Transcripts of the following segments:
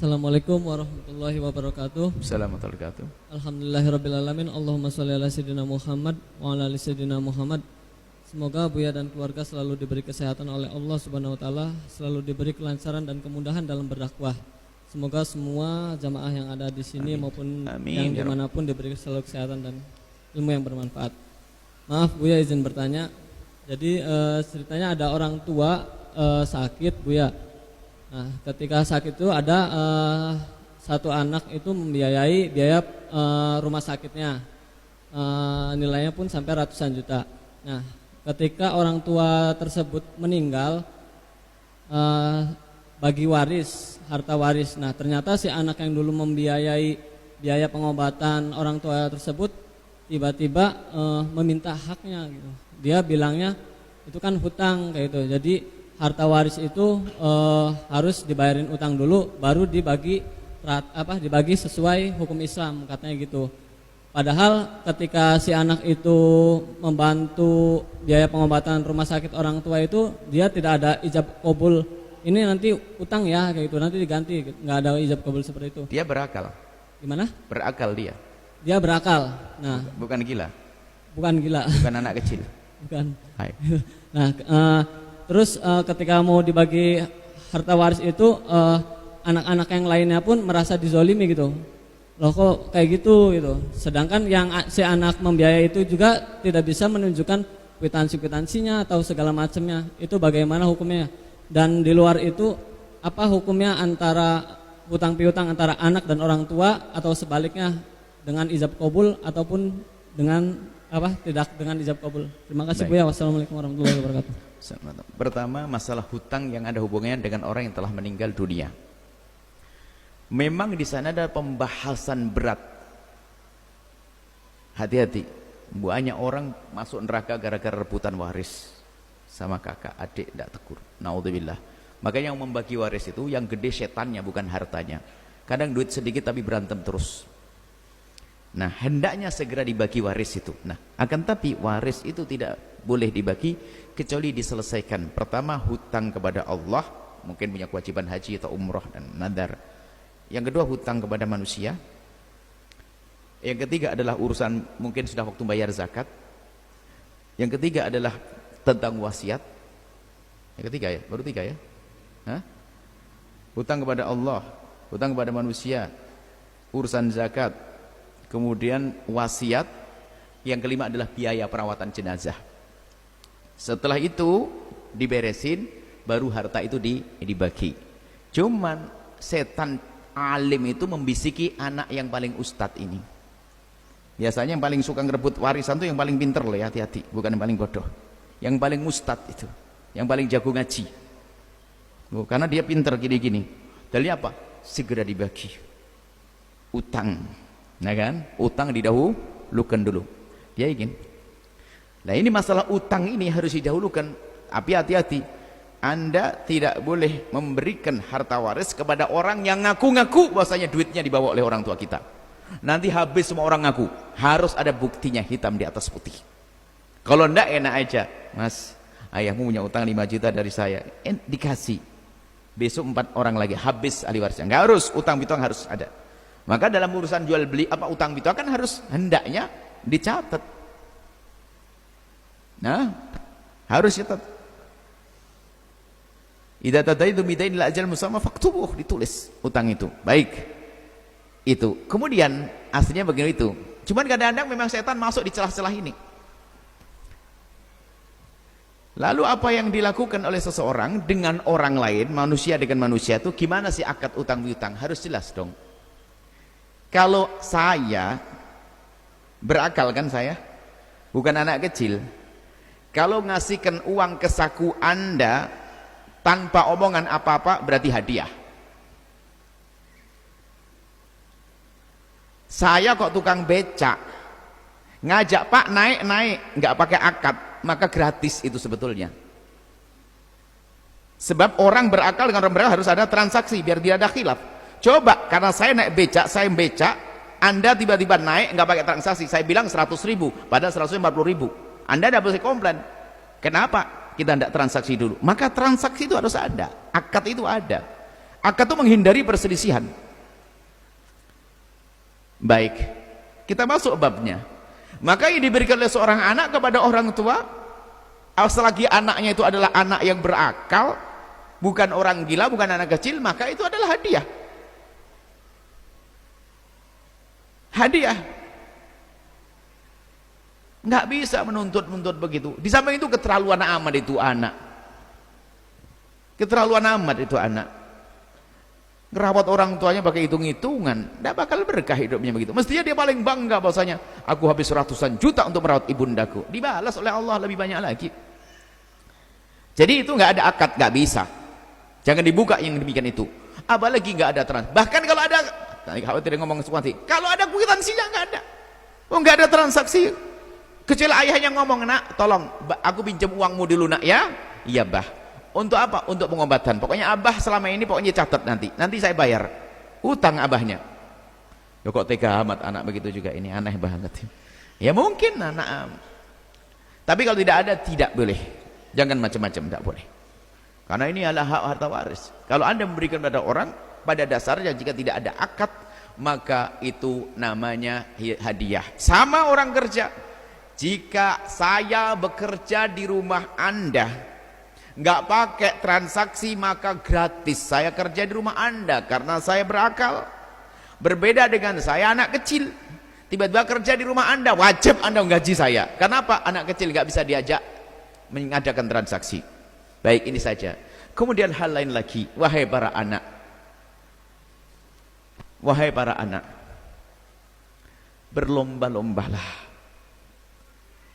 Assalamualaikum warahmatullahi wabarakatuh. Assalamualaikum warahmatullahi wabarakatuh. Alhamdulillahirrabbilalamin. Allahumma sholli ala sayyidina Muhammad wa ala ali sayyidina Muhammad. Semoga Buya dan keluarga selalu diberi kesehatan oleh Allah Subhanahu wa taala, selalu diberi kelancaran dan kemudahan dalam berdakwah. Semoga semua jamaah yang ada di sini maupun yang dimanapun diberi selalu kesehatan dan ilmu yang bermanfaat. Maaf Buya, izin bertanya. Jadi ceritanya ada orang tua sakit Buya. Nah, ketika sakit itu ada satu anak itu membiayai biaya rumah sakitnya, nilainya pun sampai ratusan juta. Nah, ketika orang tua tersebut meninggal, bagi waris, harta waris. Nah, ternyata si anak yang dulu membiayai biaya pengobatan orang tua tersebut tiba-tiba meminta haknya gitu. Dia bilangnya itu kan hutang kayak gitu. Jadi harta waris itu harus dibayarin utang dulu, baru dibagi dibagi sesuai hukum Islam katanya gitu. Padahal ketika si anak itu membantu biaya pengobatan rumah sakit orang tua itu, dia tidak ada ijab qabul. Ini nanti utang ya kayak gitu, nanti diganti, nggak ada ijab qabul seperti itu. Dia berakal. Gimana? Berakal dia. Dia berakal. Nah, bukan gila. Bukan gila. Bukan anak kecil. Bukan. Hai. Nah, terus ketika mau dibagi harta waris itu anak-anak yang lainnya pun merasa dizolimi gitu. Loh kok kayak gitu gitu. Sedangkan yang si anak membiayai itu juga tidak bisa menunjukkan kwitansi-kwitansinya atau segala macamnya. Itu bagaimana hukumnya? Dan di luar itu apa hukumnya antara hutang piutang antara anak dan orang tua atau sebaliknya dengan ijab qabul ataupun dengan tidak dengan ijab qabul. Terima kasih Buya. Wassalamualaikum warahmatullahi wabarakatuh. Pertama, masalah hutang yang ada hubungannya dengan orang yang telah meninggal dunia. Memang di sana ada pembahasan berat. Hati-hati. Banyak orang masuk neraka gara-gara rebutan waris sama kakak, adik, tidak tegur. Naudzubillah. Makanya yang membagi waris itu yang gede setannya, bukan hartanya. Kadang duit sedikit tapi berantem terus. Nah, hendaknya segera dibagi waris itu. Nah, akan tapi waris itu tidak boleh dibagi kecuali diselesaikan. Pertama, hutang kepada Allah, mungkin punya kewajiban haji atau umrah dan nadar. Yang kedua, hutang kepada manusia. Yang ketiga adalah urusan mungkin sudah waktu bayar zakat. Yang ketiga adalah tentang wasiat. Yang ketiga ya, baru tiga ya. Hah? Hutang kepada Allah, hutang kepada manusia, urusan zakat, kemudian wasiat. Yang kelima adalah biaya perawatan jenazah. Setelah itu diberesin, baru harta itu dibagi. Cuman setan alim itu membisiki anak yang paling ustadz ini. Biasanya yang paling suka ngerebut warisan itu yang paling pinter loh ya, hati-hati, bukan yang paling bodoh. Yang paling ustadz itu, yang paling jago ngaji. Karena dia pinter gini-gini. Dalilnya apa? Segera dibagi. Utang. Nah kan? Utang didahulukan dulu. Dia ingin. Nah ini masalah utang ini harus didahulukan. Tapi hati-hati. Anda tidak boleh memberikan harta waris kepada orang yang ngaku-ngaku bahwasanya duitnya dibawa oleh orang tua kita. Nanti habis semua orang ngaku. Harus ada buktinya hitam di atas putih. Kalau enggak enak aja. Mas, ayahmu punya utang 5 juta dari saya. Dikasih. Besok 4 orang lagi habis ahli warisnya. Enggak harus, utang piutang harus ada. Maka dalam urusan jual beli utang piutang kan harus hendaknya dicatat. Nah, harus dicatat. Idza tadaitu bidain ila ajal musamma faktubuh, ditulis utang itu. Baik. Itu. Kemudian aslinya begini itu. Cuman kadang-kadang memang setan masuk di celah-celah ini. Lalu apa yang dilakukan oleh seseorang dengan orang lain, manusia dengan manusia itu gimana sih akad utang piutang? Harus jelas dong. Kalau saya berakal kan saya, bukan anak kecil. Kalau ngasihkan uang ke saku Anda tanpa omongan apa-apa berarti hadiah. Saya kok tukang becak, ngajak Pak naik-naik, nggak pakai akad, maka gratis itu sebetulnya. Sebab orang berakal dengan orang berakal harus ada transaksi biar tidak ada khilaf. Coba karena saya naik becak, saya becak, Anda tiba-tiba naik nggak pakai transaksi, saya bilang 100.000, padahal 140.000. Anda tidak boleh komplain. Kenapa? Kita tidak transaksi dulu. Maka transaksi itu harus ada, akad itu ada. Akad itu menghindari perselisihan. Baik, kita masuk babnya. Maka yang diberikan oleh seorang anak kepada orang tua, selagi anaknya itu adalah anak yang berakal, bukan orang gila, bukan anak kecil, maka itu adalah hadiah. Hadiah. Nggak bisa menuntut begitu. Di samping itu keterlaluan amat itu anak. Keterlaluan amat itu anak. Ngerawat orang tuanya pakai hitung-hitungan, tidak bakal berkah hidupnya begitu. Mestinya dia paling bangga bahwasanya aku habis ratusan juta untuk merawat ibundaku, dibalas oleh Allah lebih banyak lagi. Jadi itu nggak ada akad, nggak bisa. Jangan dibuka yang demikian itu. Apalagi nggak ada transaksi. Bahkan kalau ada, tadi khawatir ngomong sesuatu, kalau ada kwitansinya nggak ada. Oh, nggak ada transaksi. Kecil ayahnya ngomong, nak, tolong, aku pinjam uangmu dulu nak ya. Iya bah. Untuk apa? Untuk pengobatan. Pokoknya abah selama ini pokoknya catat nanti saya bayar. Utang abahnya. Loh kok tega amat anak begitu juga, ini aneh banget. Ya mungkin anak. Tapi kalau tidak ada, tidak boleh. Jangan macam-macam, tidak boleh. Karena ini adalah hak harta waris. Kalau Anda memberikan pada orang, pada dasarnya jika tidak ada akad, maka itu namanya hadiah. Sama orang kerja. Jika saya bekerja di rumah Anda, nggak pakai transaksi, maka gratis saya kerja di rumah Anda karena saya berakal. Berbeda dengan saya anak kecil, tiba-tiba kerja di rumah Anda, wajib Anda menggaji saya. Kenapa? Anak kecil nggak bisa diajak mengadakan transaksi. Baik, ini saja. Kemudian hal lain lagi, wahai para anak, berlomba-lombalah.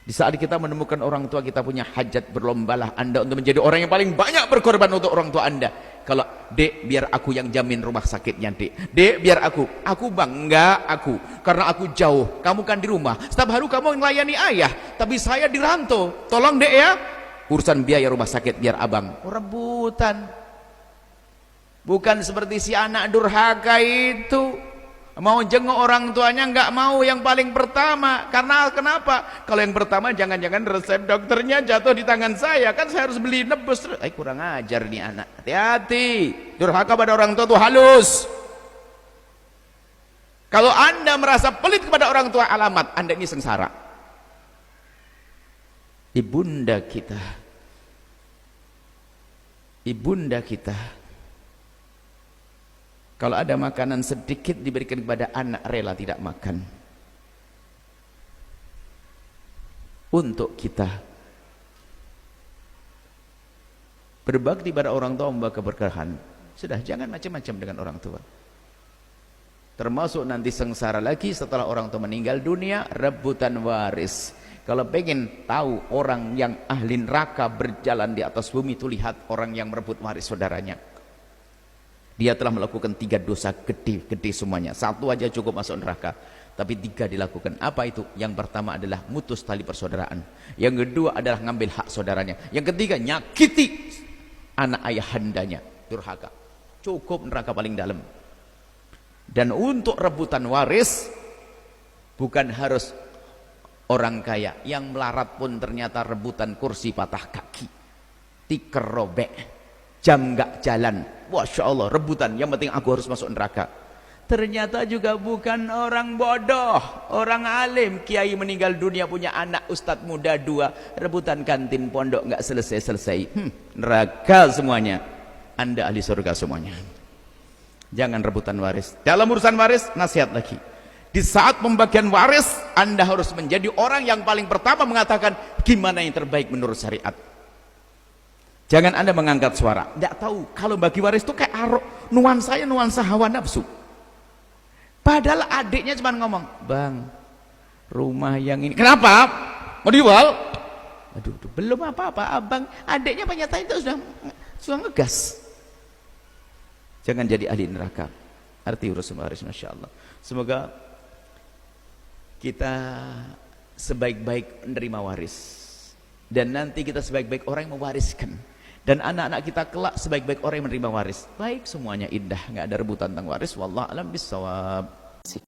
Di saat kita menemukan orang tua kita punya hajat, berlombalah Anda untuk menjadi orang yang paling banyak berkorban untuk orang tua Anda. Kalau dek, biar aku yang jamin rumah sakitnya dek. Dek, biar aku bangga aku, karena aku jauh, kamu kan di rumah. Setiap hari kamu melayani ayah, tapi saya di rantau. Tolong dek ya, urusan biaya rumah sakit biar abang. Rebutan. Bukan seperti si anak durhaka itu. Mau jenguk orang tuanya nggak mau yang paling pertama. Karena kenapa? Kalau yang pertama jangan-jangan resep dokternya jatuh di tangan saya, kan saya harus beli nebus. Kurang ajar nih anak. Hati-hati. Durhaka pada orang tua itu halus. Kalau Anda merasa pelit kepada orang tua, alamat Anda ini sengsara. Ibunda kita kalau ada makanan sedikit diberikan kepada anak, rela tidak makan. Untuk kita berbakti pada orang tua membawa keberkahan. Sudah, jangan macam-macam dengan orang tua. Termasuk nanti sengsara lagi setelah orang tua meninggal dunia, rebutan waris. Kalau pengen tahu orang yang ahli neraka berjalan di atas bumi itu, lihat orang yang merebut waris saudaranya. Dia telah melakukan 3 dosa gede semuanya. 1 aja cukup masuk neraka, tapi 3 dilakukan. Apa itu? Yang pertama adalah mutus tali persaudaraan. Yang kedua adalah ngambil hak saudaranya. Yang ketiga nyakiti anak ayahandanya. Durhaka. Cukup neraka paling dalam. Dan untuk rebutan waris, bukan harus orang kaya. Yang melarat pun ternyata rebutan kursi patah kaki, tikar robek, jam nggak jalan. Masya Allah, rebutan, yang penting aku harus masuk neraka. Ternyata juga bukan orang bodoh, orang alim. Kiai meninggal dunia punya anak ustadz muda 2, rebutan kantin pondok nggak selesai-selesai. Neraka semuanya. Anda ahli surga semuanya. Jangan rebutan waris. Dalam urusan waris, nasihat lagi. Di saat pembagian waris, Anda harus menjadi orang yang paling pertama mengatakan gimana yang terbaik menurut syariat. Jangan Anda mengangkat suara. Tidak tahu kalau bagi waris itu kayak nuansa hawa nafsu. Padahal adiknya cuma ngomong, bang, rumah yang ini kenapa? Mau dijual? Aduh, belum apa-apa abang. Adiknya ternyata itu sudah ngegas. Jangan jadi ahli neraka. Arti urusan waris, masya Allah. Semoga kita sebaik-baik menerima waris, dan nanti kita sebaik-baik orang yang mewariskan, dan anak-anak kita kelak sebaik-baik orang yang menerima waris. Baik, semuanya indah, nggak ada rebutan tentang waris. Wallahu a'lam bishawab.